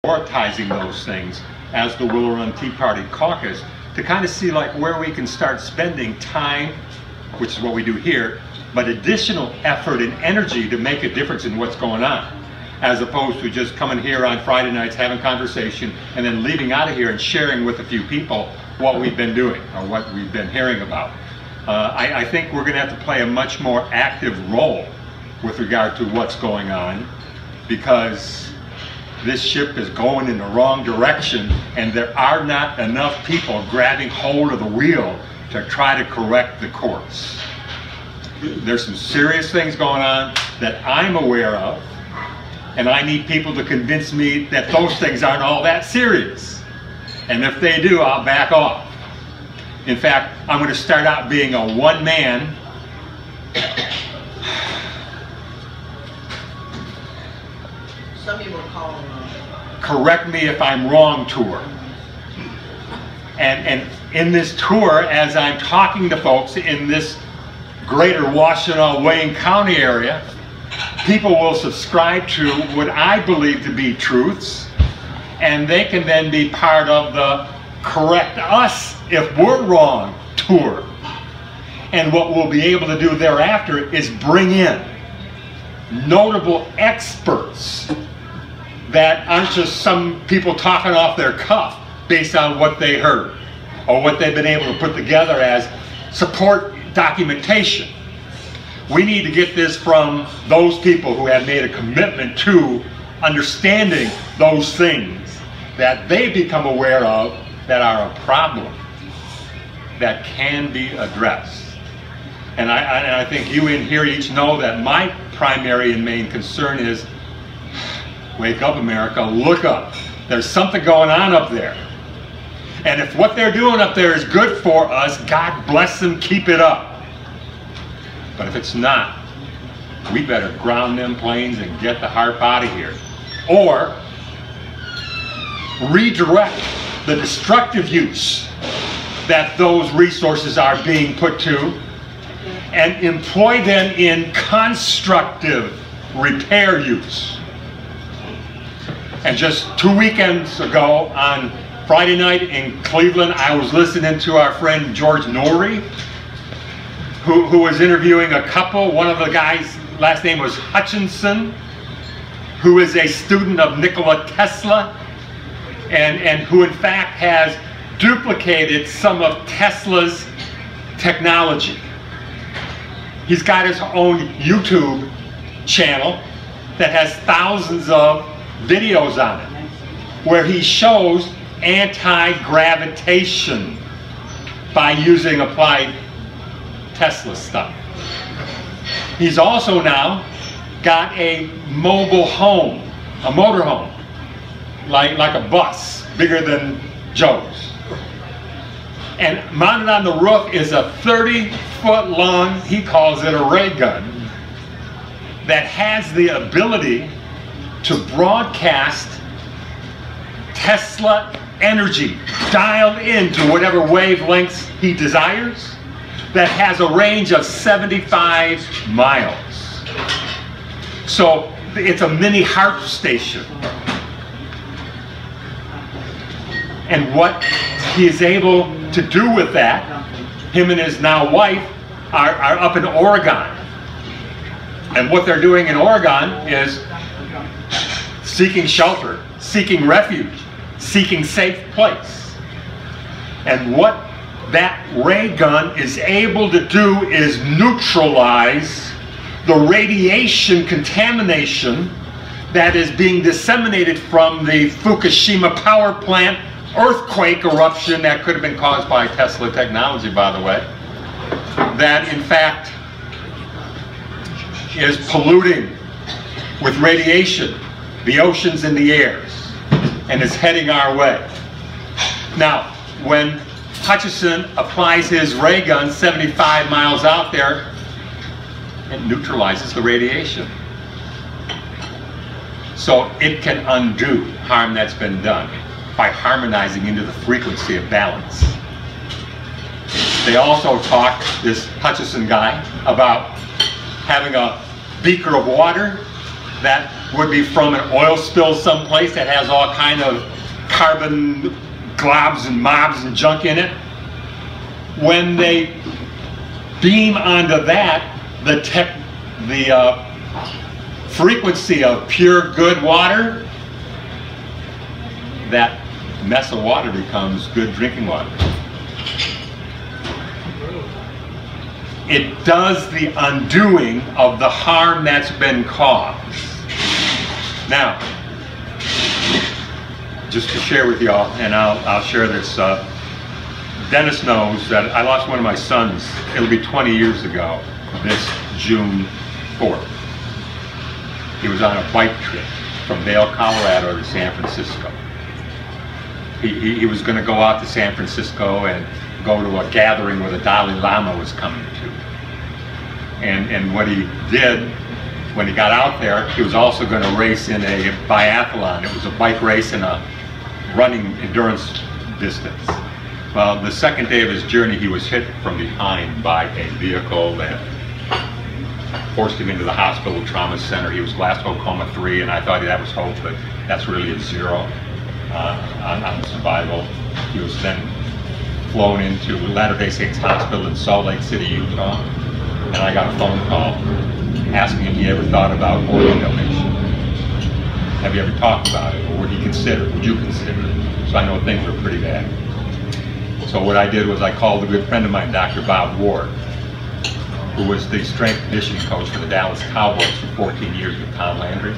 prioritizing those things as the Willow Run Tea Party caucus to kind of see like where we can start spending time, which is what we do here, but additional effort and energy to make a difference in what's going on, as opposed to just coming here on Friday nights, having conversation, and then leaving out of here and sharing with a few people what we've been doing or what we've been hearing about. I think we're going to have to play a much more active role with regard to what's going on, because this ship is going in the wrong direction and there are not enough people grabbing hold of the wheel to try to correct the course. There's some serious things going on that I'm aware of, and I need people to convince me that those things aren't all that serious. And if they do, I'll back off. In fact, I'm going to start out being a one-man some people call them correct me if I'm wrong tour. And in this tour, as I'm talking to folks in this greater Washtenaw, Wayne County area, people will subscribe to what I believe to be truths, and they can then be part of the correct us if we're wrong tour. And what we'll be able to do thereafter is bring in notable experts that aren't just some people talking off their cuff based on what they heard or what they've been able to put together as support documentation. We need to get this from those people who have made a commitment to understanding those things that they become aware of that are a problem that can be addressed. And I think you in here each know that my primary and main concern is, wake up America, look up. There's something going on up there. And if what they're doing up there is good for us, God bless them, keep it up. But if it's not, we better ground them planes and get the harp out of here. Or redirect the destructive use that those resources are being put to and employ them in constructive repair use. And just 2 weekends ago on Friday night in Cleveland, I was listening to our friend George Norrie, who was interviewing a couple. One of the guys' last name was Hutchinson, who is a student of Nikola Tesla, and who in fact has duplicated some of Tesla's technology. He's got his own YouTube channel that has thousands of videos on it, where he shows anti-gravitation by using applied Tesla stuff. He's also now got a mobile home, a motor home, like a bus, bigger than Joe's. And mounted on the roof is a 30-foot long, he calls it a ray gun, that has the ability to broadcast Tesla energy dialed into whatever wavelengths he desires, that has a range of 75 miles. So it's a mini harp station. And what he is able to do with that, him and his now wife are up in Oregon. And what they're doing in Oregon is seeking shelter, seeking refuge, seeking safe place. And what that ray gun is able to do is neutralize the radiation contamination that is being disseminated from the Fukushima power plant earthquake eruption that could have been caused by Tesla technology, by the way, that in fact is polluting with radiation the oceans and the airs, and is heading our way. Now, when Hutchison applies his ray gun 75 miles out there, it neutralizes the radiation. So it can undo harm that's been done by harmonizing into the frequency of balance. They also talk, this Hutchison guy, about having a beaker of water that would be from an oil spill someplace that has all kind of carbon globs and mobs and junk in it. When they beam onto that, the frequency of pure good water, that mess of water becomes good drinking water. It does the undoing of the harm that's been caused. Now, just to share with y'all, and I'll share this. Dennis knows that I lost one of my sons. It'll be 20 years ago, this June 4th. He was on a bike trip from Vail, Colorado to San Francisco. He was going to go out to San Francisco and go to a gathering where the Dalai Lama was coming to. And what he did when he got out there, he was also going to race in a biathlon. It was a bike race and a running endurance distance. Well, the second day of his journey, he was hit from behind by a vehicle that forced him into the hospital trauma center. He was Glasgow coma 3, and I thought that was hope, but that's really a 0 on survival. He was then flown into Latter-day Saints Hospital in Salt Lake City, Utah, and I got a phone call asking if he ever thought about organ donation. Have you ever talked about it, or would you consider it? So I know things were pretty bad. So what I did was I called a good friend of mine, Dr. Bob Ward, who was the strength conditioning coach for the Dallas Cowboys for 14 years with Tom Landry,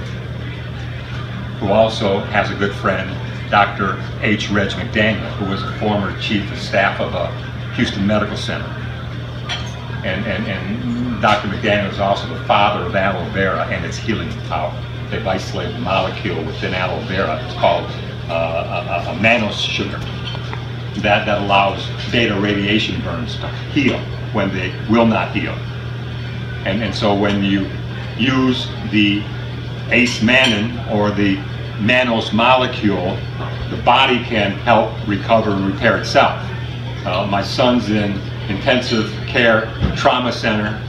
who also has a good friend, Dr. H. Reg McDaniel, who was a former chief of staff of a Houston Medical Center. And Dr. McDaniel is also the father of aloe vera and its healing power. They've isolated a molecule within aloe vera. It's called a mannose sugar that allows beta radiation burns to heal when they will not heal. And so when you use the ace-mannan or the mannose molecule, the body can help recover and repair itself. My son's in intensive care trauma center.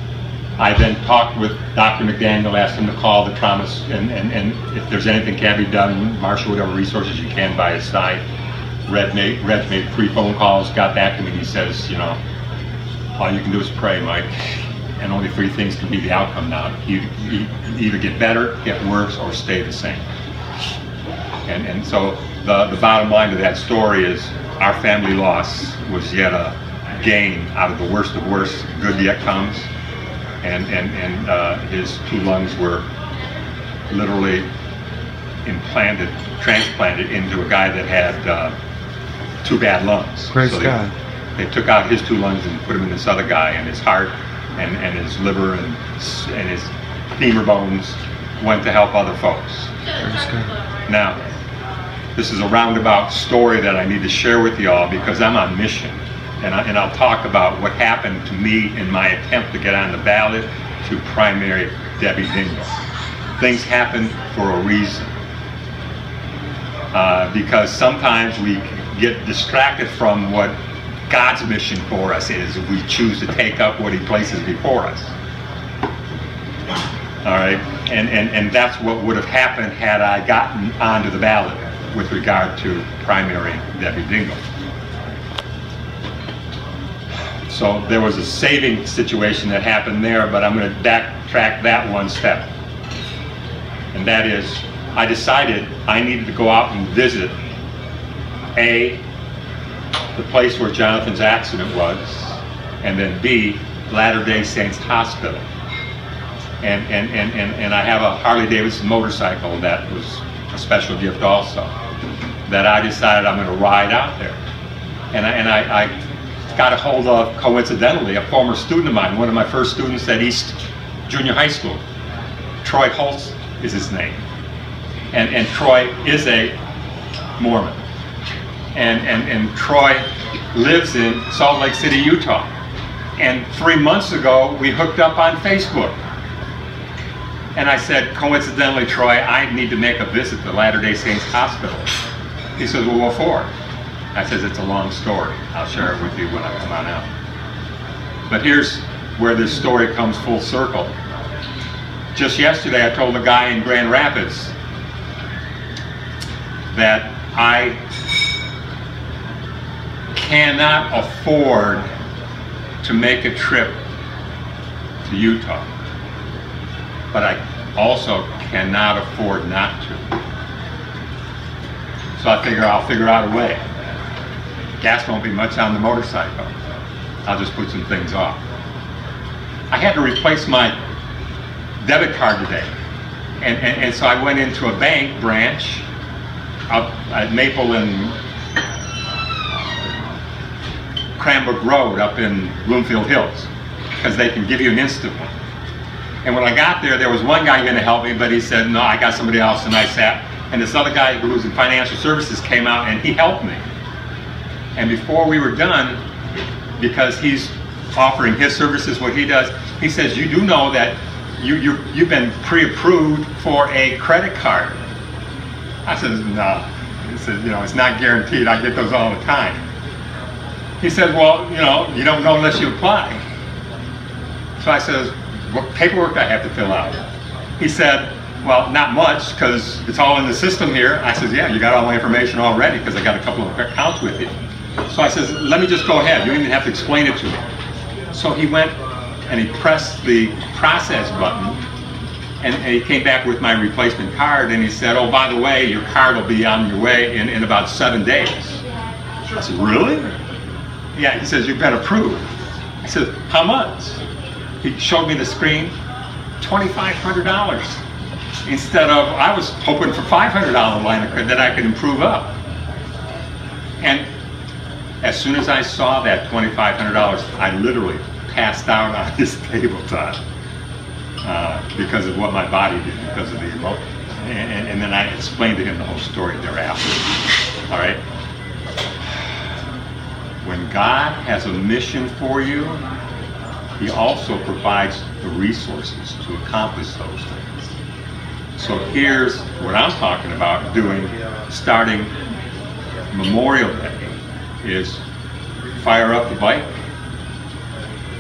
I then talked with Dr. McDaniel, asked him to call the trauma, and if there's anything can be done, marshal whatever resources you can by his side. Reg made 3 phone calls, got back to me, and he says, you know, all you can do is pray, Mike, and only 3 things can be the outcome now. You either get better, get worse, or stay the same. And so the bottom line to that story is our family loss was yet a gain out of the worst of worst. Good yet comes. And his 2 lungs were literally transplanted into a guy that had 2 bad lungs. Praise God. They took out his 2 lungs and put them in this other guy, and his heart and his liver and his femur bones went to help other folks. Praise God. Now, this is a roundabout story that I need to share with y'all because I'm on mission. And I'll talk about what happened to me in my attempt to get on the ballot to primary Debbie Dingell. Things happen for a reason. Because sometimes we get distracted from what God's mission for us is if we choose to take up what He places before us. All right, and that's what would have happened had I gotten onto the ballot with regard to primary Debbie Dingell. So there was a saving situation that happened there, but I'm going to backtrack that 1 step. And that is, I decided I needed to go out and visit A, the place where Jonathan's accident was, and then B, Latter-day Saints Hospital. And I have a Harley-Davidson motorcycle that was a special gift also, that I decided I'm going to ride out there. And I got a hold of, coincidentally, a former student of mine, one of my first students at East Junior High School. Troy Holtz is his name. And Troy is a Mormon. And Troy lives in Salt Lake City, Utah. And 3 months ago, we hooked up on Facebook. And I said, coincidentally, Troy, I need to make a visit to Latter-day Saints Hospital. He says, well, what for? I says, it's a long story. I'll share it with you when I come on out. But here's where this story comes full circle. Just yesterday I told a guy in Grand Rapids that I cannot afford to make a trip to Utah, but I also cannot afford not to. So I figure I'll figure out a way. Gas won't be much on the motorcycle. I'll just put some things off. I had to replace my debit card today. And so I went into a bank branch up at Maple and Cranbrook Road up in Bloomfield Hills, because they can give you an instant one. And when I got there, there was one guy going to help me, but he said, no, I got somebody else, and I sat. And this other guy who was in financial services came out and he helped me. And before we were done, because he's offering his services, what he does, he says, you do know that you've been pre-approved for a credit card. I said, no. He said, you know, it's not guaranteed. I get those all the time. He said, well, you know, you don't know unless you apply. So I said, what paperwork do I have to fill out? He said, well, not much, because it's all in the system here. I said, yeah, you got all my information already, because I got a couple of accounts with you. So I said, let me just go ahead. You don't even have to explain it to me. So he went and he pressed the process button, and he came back with my replacement card, and he said, oh, by the way, your card will be on your way in about 7 days. I said, really? Yeah, he says, you've been approved. I said, how much? He showed me the screen, $2,500. Instead of, I was hoping for $500 line of credit that I could improve up. And as soon as I saw that $2,500, I literally passed out on his tabletop because of what my body did, because of the emotion. And then I explained to him the whole story thereafter. All right? When God has a mission for you, He also provides the resources to accomplish those things. So here's what I'm talking about doing, starting Memorial Day, is fire up the bike,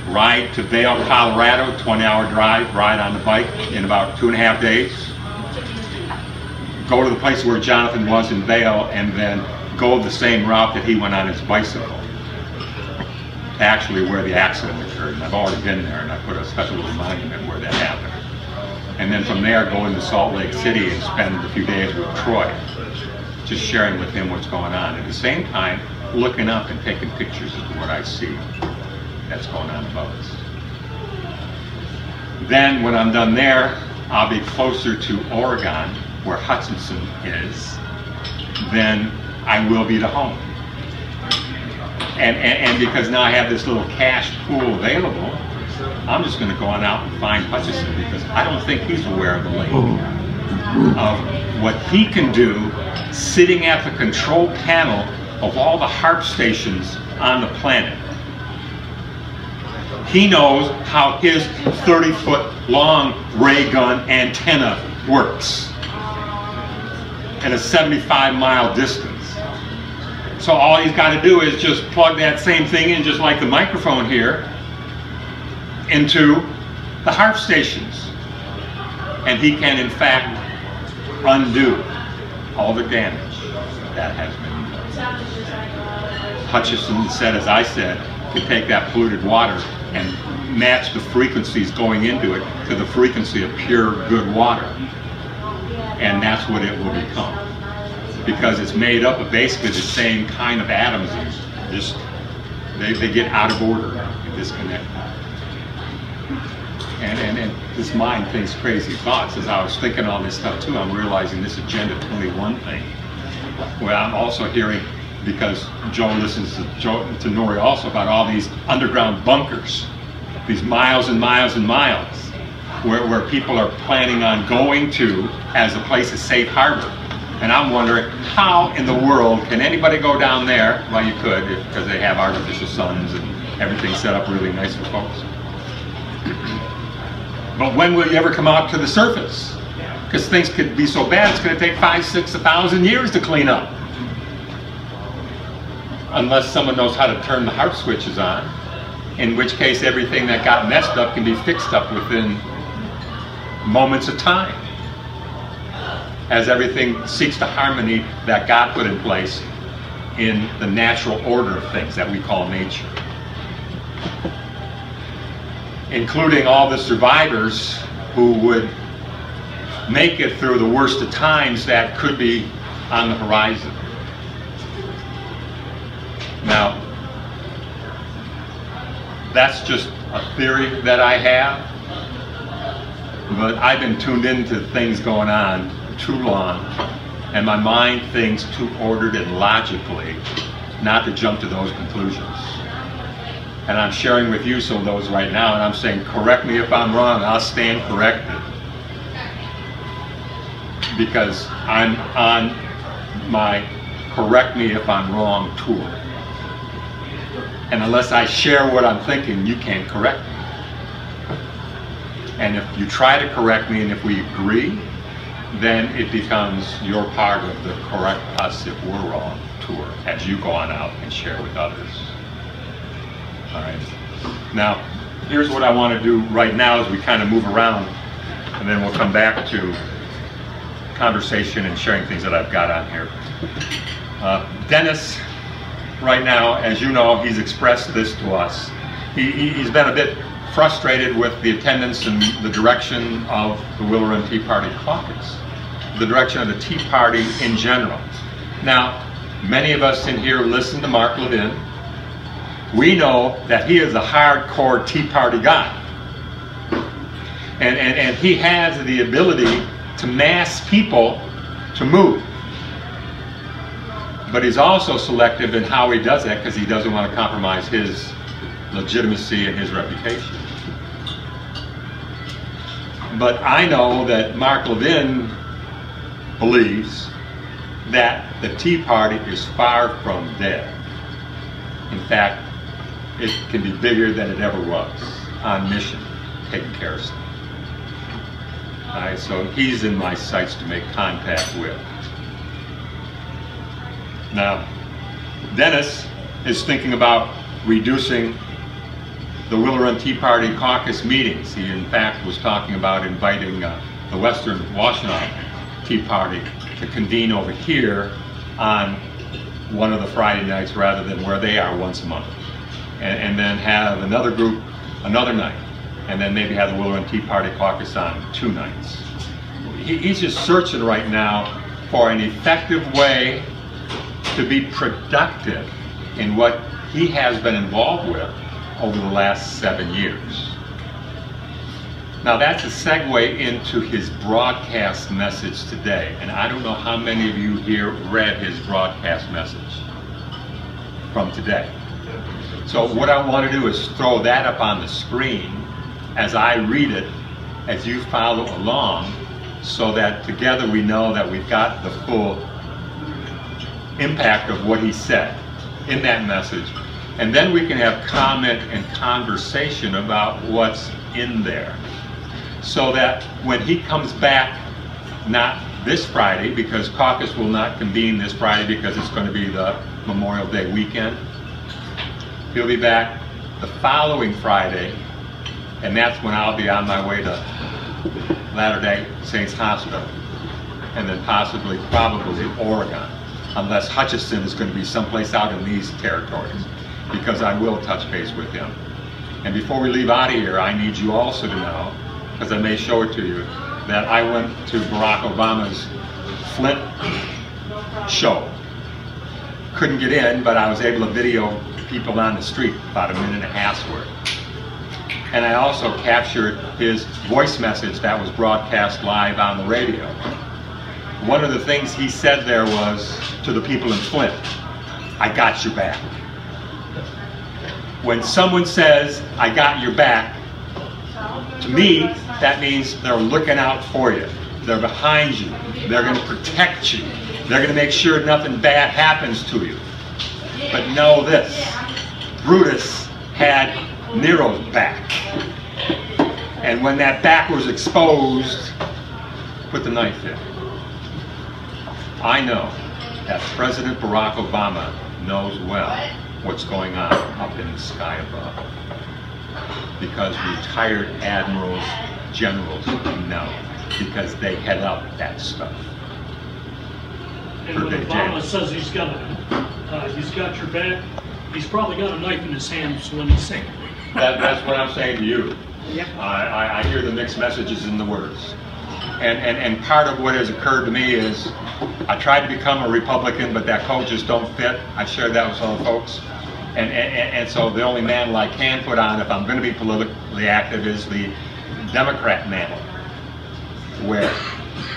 ride to Vail, Colorado, 20-hour drive, ride on the bike in about 2.5 days, go to the place where Jonathan was in Vail, and then go the same route that he went on his bicycle, actually where the accident occurred. And I've already been there, and I put a special little monument where that happened. And then from there, go into Salt Lake City and spend a few days with Troy, just sharing with him what's going on. At the same time, looking up and taking pictures of what I see that's going on above us. Then when I'm done there, I'll be closer to Oregon, where Hutchinson is, than I will be to home. And because now I have this little cash pool available, I'm just going to go on out and find Hutchinson, because I don't think he's aware of the lake, of what he can do sitting at the control panel of all the HARP stations on the planet. He knows how his 30-foot long ray gun antenna works at a 75-mile distance. So all he's got to do is just plug that same thing in, just like the microphone here, into the HARP stations. And he can, in fact, undo all the damage that has been done. Hutchinson said, as I said, can take that polluted water and match the frequencies going into it to the frequency of pure, good water. And that's what it will become. Because it's made up of basically the same kind of atoms. Just they get out of order and disconnected. And this mind thinks crazy thoughts. As I was thinking all this stuff too, I'm realizing this Agenda 21 thing. Well, I'm also hearing, because Joe listens to Nori also, about all these underground bunkers, these miles and miles and miles, where people are planning on going to as a place of safe harbor. And I'm wondering, how in the world can anybody go down there? Well, you could, because they have artificial suns and everything set up really nice for folks. But when will you ever come out to the surface? Because things could be so bad, it's going to take 5, 6, 1,000 years to clean up. Unless someone knows how to turn the HARP switches on, in which case everything that got messed up can be fixed up within moments of time, as everything seeks the harmony that God put in place in the natural order of things that we call nature. Including all the survivors who would make it through the worst of times that could be on the horizon. Now, that's just a theory that I have, but I've been tuned into things going on too long, and my mind thinks too ordered and logically not to jump to those conclusions. And I'm sharing with you some of those right now, and I'm saying, correct me if I'm wrong, I'll stand corrected. Because I'm on my correct me if I'm wrong tour. And unless I share what I'm thinking, you can't correct me. And if you try to correct me and if we agree, then it becomes your part of the correct us if we're wrong tour as you go on out and share with others. All right. Now, here's what I want to do right now as we kind of move around, and then we'll come back to conversation and sharing things that I've got on here. Dennis, right now, as you know, he's expressed this to us. He's been a bit frustrated with the attendance and the direction of the Willow Run Tea Party caucus, the direction of the Tea Party in general. Now, many of us in here listen to Mark Levin. We know that he is a hardcore Tea Party guy. And he has the ability to mass people to move. But he's also selective in how he does that because he doesn't want to compromise his legitimacy and his reputation. But I know that Mark Levin believes that the Tea Party is far from dead. In fact, it can be bigger than it ever was, on mission, taking care of stuff. All right, so he's in my sights to make contact with. Now, Dennis is thinking about reducing the Willow Run Tea Party caucus meetings. He, in fact, was talking about inviting the Western Washtenaw Tea Party to convene over here on one of the Friday nights rather than where they are once a month. And then have another group another night. And then maybe have the Willow Run Tea Party caucus on 2 nights. He's just searching right now for an effective way to be productive in what he has been involved with over the last 7 years. Now that's a segue into his broadcast message today. And I don't know how many of you here read his broadcast message from today. So what I want to do is throw that up on the screen as I read it, as you follow along, so that together we know that we've got the full impact of what he said in that message. And then we can have comment and conversation about what's in there. So that when he comes back, not this Friday, because caucus will not convene this Friday because it's going to be the Memorial Day weekend. He'll be back the following Friday, and that's when I'll be on my way to Latter-day Saints Hospital, and then possibly, probably Oregon, unless Hutchison is going to be someplace out in these territories, because I will touch base with him. And before we leave out of here, I need you also to know, because I may show it to you, that I went to Barack Obama's Flint show. Couldn't get in, but I was able to video people on the street, about 1.5 minutes worth. And I also captured his voice message that was broadcast live on the radio. One of the things he said there was to the people in Flint, I got your back. When someone says, I got your back, to me, that means they're looking out for you. They're behind you. They're going to protect you. They're going to make sure nothing bad happens to you. But know this, Brutus had Nero's back. And when that back was exposed, put the knife in. I know that President Barack Obama knows well what's going on up in the sky above. Because retired admirals generals know, because they head up that stuff. And when Obama says he's got your back, he's probably got a knife in his hands when he's saying it. That's what I'm saying to you. Yep. I hear the mixed messages in the words. And part of what has occurred to me is I tried to become a Republican, but that coat just don't fit. I shared that with some of the folks. And so the only mantle I can put on if I'm going to be politically active is the Democrat mantle.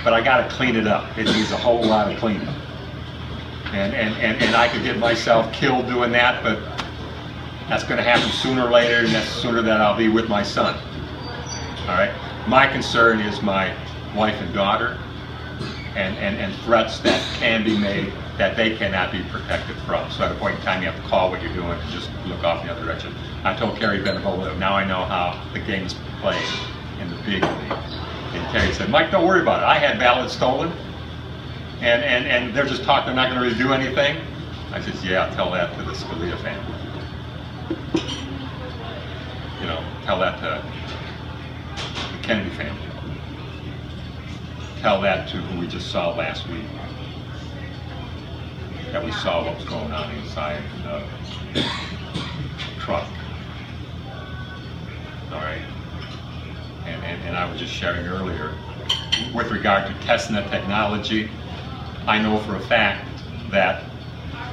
But I got to clean it up. It needs a whole lot of cleaning. And I could get myself killed doing that, but that's going to happen sooner or later, and that's sooner that I'll be with my son. All right. My concern is my wife and daughter, and threats that can be made that they cannot be protected from. So at a point in time, you have to call what you're doing and just look off in the other direction. I told Kerry Benevola, now I know how the game's played in the big league. And Kerry said, Mike, don't worry about it. I had ballots stolen, and they're just talking, they're not going to really do anything. I said, yeah, I'll tell that to the Scalia family. You know, tell that to the Kennedy family. Tell that to who we just saw last week. That we saw what was going on inside the truck. All right. And I was just sharing earlier, with regard to testing the technology, I know for a fact that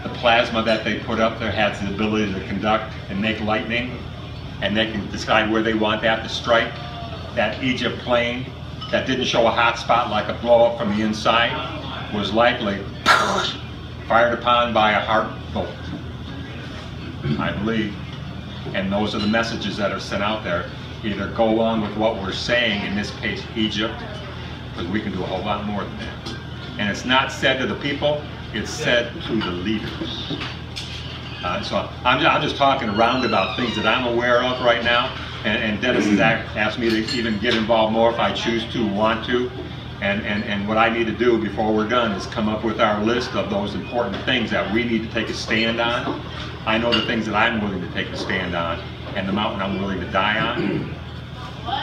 the plasma that they put up there has the ability to conduct and make lightning, and they can decide where they want that to strike. That Egypt plane that didn't show a hot spot like a blow up from the inside was likely fired upon by a HAARP bolt, I believe. And those are the messages that are sent out there. Either go along with what we're saying, in this case Egypt, because we can do a whole lot more than that. And it's not said to the people, it's said to the leaders. So I'm just talking around about things that I'm aware of right now, and Dennis has asked me to even get involved more if I choose to, want to. And what I need to do before we're done is come up with our list of those important things that we need to take a stand on. I know the things that I'm willing to take a stand on, and the mountain I'm willing to die on,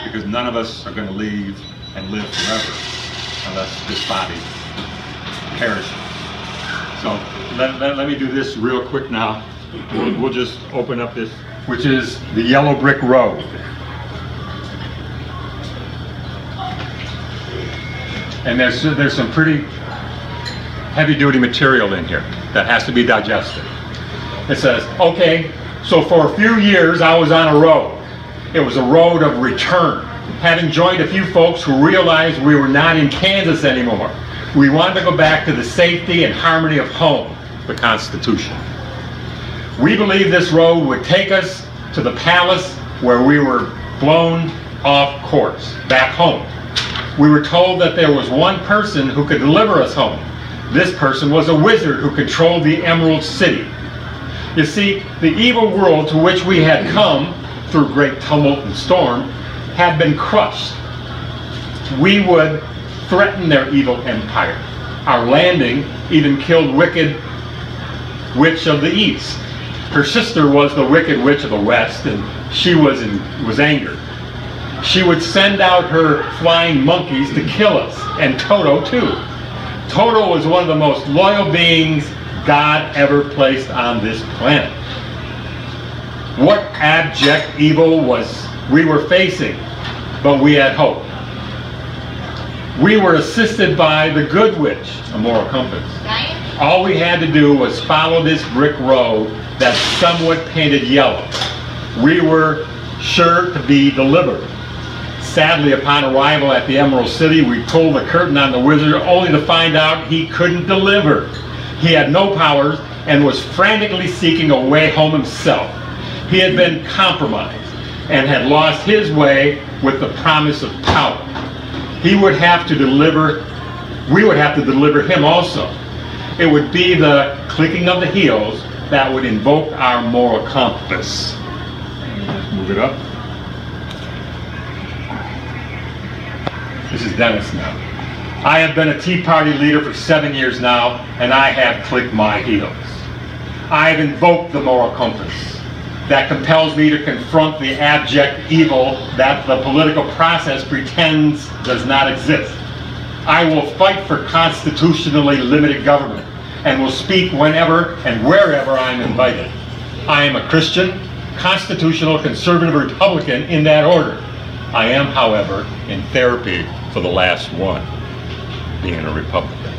because none of us are going to leave and live forever unless this body perishes. So let me do this real quick now. We'll just open up this, which is the yellow brick road. And there's some pretty heavy-duty material in here that has to be digested. It says, okay, so for a few years I was on a road. It was a road of return, having joined a few folks who realized we were not in Kansas anymore. We wanted to go back to the safety and harmony of home, the Constitution. We believed this road would take us to the palace where we were blown off course, back home. We were told that there was one person who could deliver us home. This person was a wizard who controlled the Emerald City. You see, the evil world to which we had come through great tumult and storm had been crushed. We would threaten their evil empire. Our landing even killed Wicked Witch of the East. Her sister was the Wicked Witch of the West, and she was angered. She would send out her flying monkeys to kill us, and Toto too. Toto was one of the most loyal beings God ever placed on this planet. What abject evil was we were facing, but we had hope. We were assisted by the Good Witch, a moral compass. All we had to do was follow this brick road that's somewhat painted yellow. We were sure to be delivered. Sadly, upon arrival at the Emerald City, we pulled the curtain on the wizard only to find out he couldn't deliver. He had no powers and was frantically seeking a way home himself. He had been compromised and had lost his way with the promise of power. We would have to deliver him also. It would be the clicking of the heels that would invoke our moral compass. Let's move it up. This is Dennis now. I have been a Tea Party leader for 7 years now, and I have clicked my heels. I have invoked the moral compass. that compels me to confront the abject evil that the political process pretends does not exist. I will fight for constitutionally limited government and will speak whenever and wherever I'm invited. I am a Christian, constitutional, conservative Republican in that order. I am, however, in therapy for the last one, being a Republican.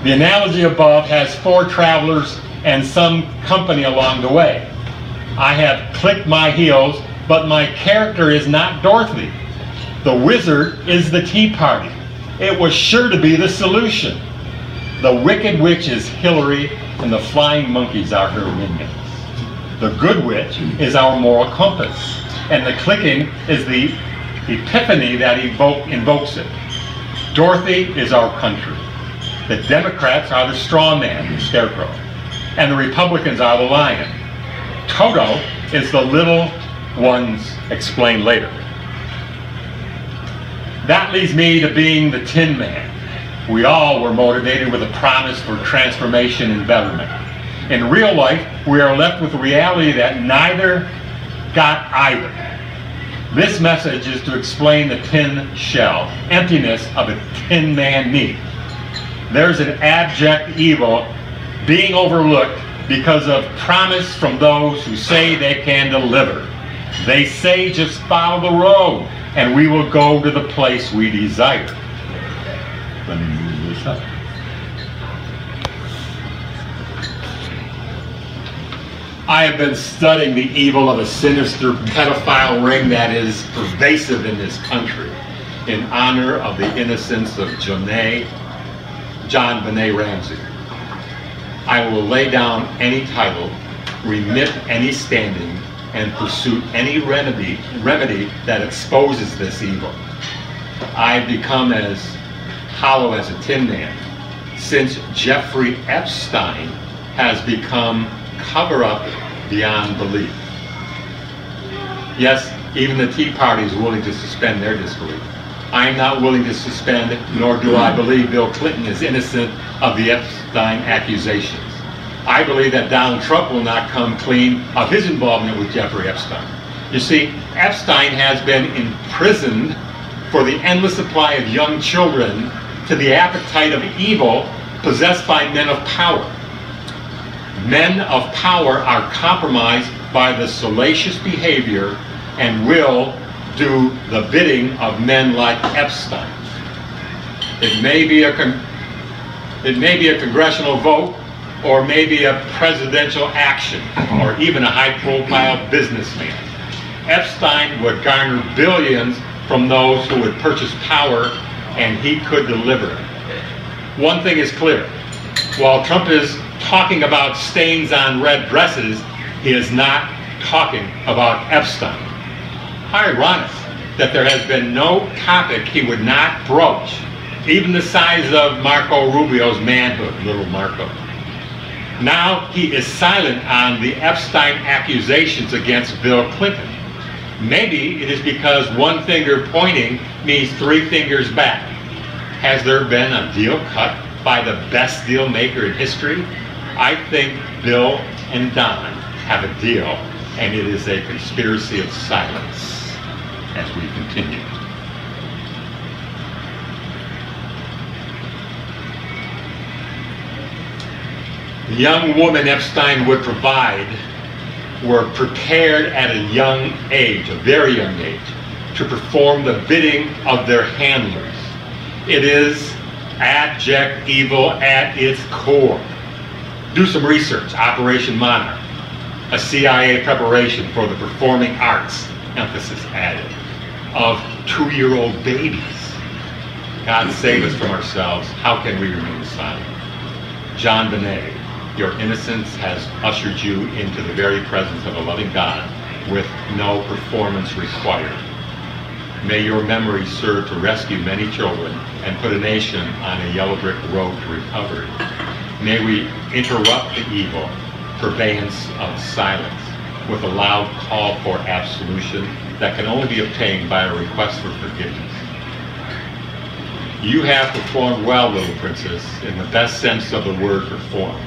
The analogy above has 4 travelers and some company along the way. I have clicked my heels, but my character is not Dorothy. The wizard is the tea party. It was sure to be the solution. The wicked witch is Hillary, and the flying monkeys are her minions. The good witch is our moral compass, and the clicking is the epiphany that invokes it. Dorothy is our country. The Democrats are the straw man, the scarecrow, and the Republicans are the lion. Toto is the little ones explained later. That leads me to being the Tin Man. We all were motivated with a promise for transformation and betterment. In real life, we are left with the reality that neither got either. This message is to explain the tin shell, emptiness of a tin man need. There's an abject evil being overlooked because of promise from those who say they can deliver. They say just follow the road and we will go to the place we desire. Let me move this up. I have been studying the evil of a sinister pedophile ring that is pervasive in this country in honor of the innocence of John Benet Ramsey. I will lay down any title, remit any standing, and pursue any remedy that exposes this evil. I've become as hollow as a tin man since Jeffrey Epstein has become cover-up beyond belief. Yes, even the Tea Party is willing to suspend their disbelief. I am not willing to suspend, nor do I believe Bill Clinton is innocent of the Epstein accusations. I believe that Donald Trump will not come clean of his involvement with Jeffrey Epstein. You see, Epstein has been imprisoned for the endless supply of young children to the appetite of evil possessed by men of power. Men of power are compromised by the salacious behavior and will do the bidding of men like Epstein. It may be a congressional vote, or maybe a presidential action, or even a high-profile businessman. Epstein would garner billions from those who would purchase power, and he could deliver it. One thing is clear. While Trump is talking about stains on red dresses, he is not talking about Epstein. How ironic that there has been no topic he would not broach, even the size of Marco Rubio's manhood, little Marco. Now he is silent on the Epstein accusations against Bill Clinton. Maybe it is because one finger pointing means 3 fingers back. Has there been a deal cut by the best deal maker in history? I think Bill and Don have a deal, and it is a conspiracy of silence as we continue. The young woman Epstein would provide were prepared at a young age, a very young age, to perform the bidding of their handlers. It is abject evil at its core. Do some research, Operation Monarch, a CIA preparation for the performing arts, emphasis added, of 2-year-old babies. God save us from ourselves. How can we remain silent? John Benet, your innocence has ushered you into the very presence of a loving God with no performance required. May your memory serve to rescue many children and put a nation on a yellow brick road to recovery. May we interrupt the evil purveyance of silence with a loud call for absolution that can only be obtained by a request for forgiveness. You have performed well, little princess, in the best sense of the word perform,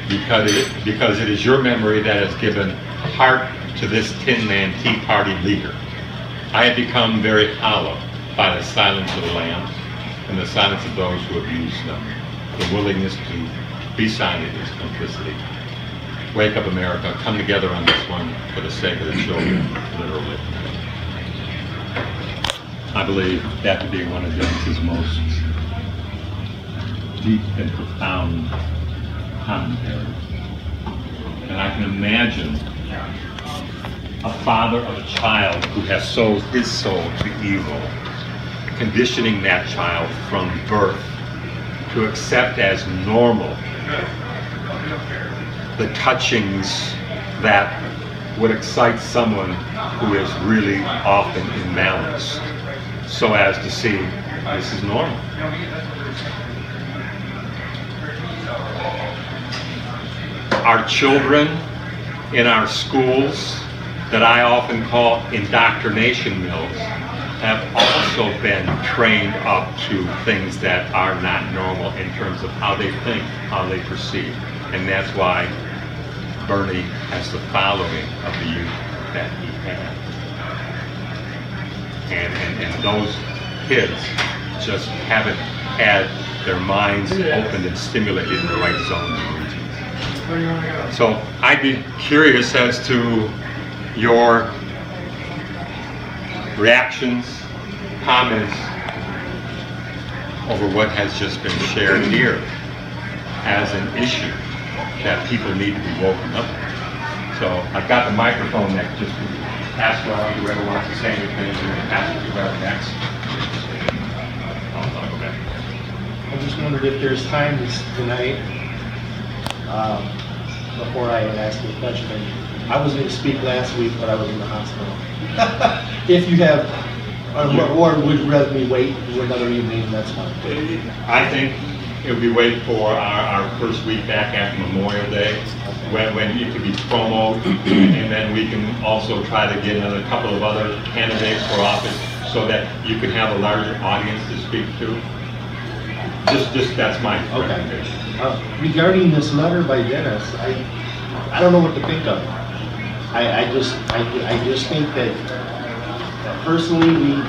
because it is your memory that has given heart to this Tin Man Tea Party leader. I had become very hollow by the silence of the lambs and the silence of those who abuse them. The willingness to be silent is complicity. Wake up, America, come together on this one for the sake of the children, literally. I believe that to be one of Dennis's most deep and profound commentaries. And I can imagine a father of a child who has sold his soul to evil, conditioning that child from birth to accept as normal the touchings that would excite someone who is really often imbalanced, so as to see this is normal. Our children in our schools, that I often call indoctrination mills, have also been trained up to things that are not normal in terms of how they think, how they perceive. And that's why Bernie has the following of the youth that he has. And those kids just haven't had their minds opened and stimulated in the right zones and regions. So I'd be curious as to your reactions, comments over what has just been shared here as an issue that people need to be woken up to. So I've got the microphone that just pass around whoever wants to say anything, and then pass it to whoever next. I'll go back. I just wondered if there's time tonight, before I ask you a question. I was going to speak last week, but I was in the hospital. If you have, or would you rather me wait for another evening, that's fine. I think it would be wait for our first week back after Memorial Day, when it can be promo, and then we can also try to get another couple of other candidates for office so that you can have a larger audience to speak to. Just that's my recommendation. Regarding this letter by Dennis, I don't know what to think of it. I just think that personally we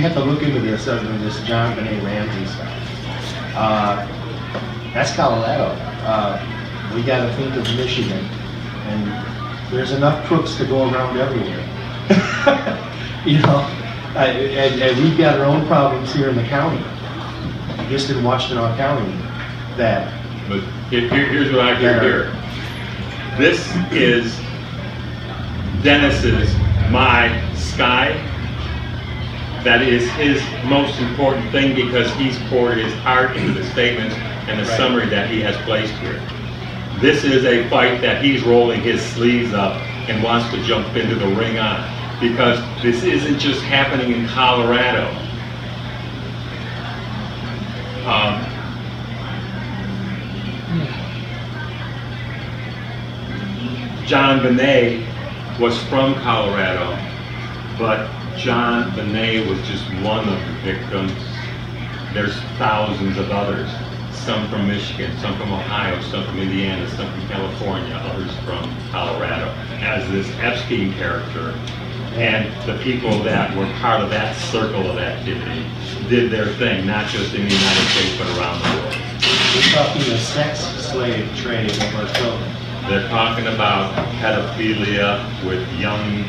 have to look into this John Benet Ramsey stuff. That's Colorado. We got to think of Michigan, and there's enough crooks to go around everywhere. And we've got our own problems here in the county, just in Washtenaw County. But here's what I hear here. This is Dennis's My Sky. That is his most important thing because he's poured his heart into the statements and the summary that he has placed here. This is a fight that he's rolling his sleeves up and wants to jump into the ring on, because this isn't just happening in Colorado. John Benet was from Colorado, but John Benet was just one of the victims. There's thousands of others, some from Michigan, some from Ohio, some from Indiana, some from California, others from Colorado, as this Epstein character and the people that were part of that circle of activity did their thing, not just in the United States, but around the world. We're talking a sex slave trade of our children. They're talking about pedophilia with young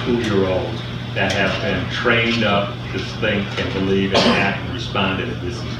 2-year-olds that have been trained up to think and believe and act and respond, and this is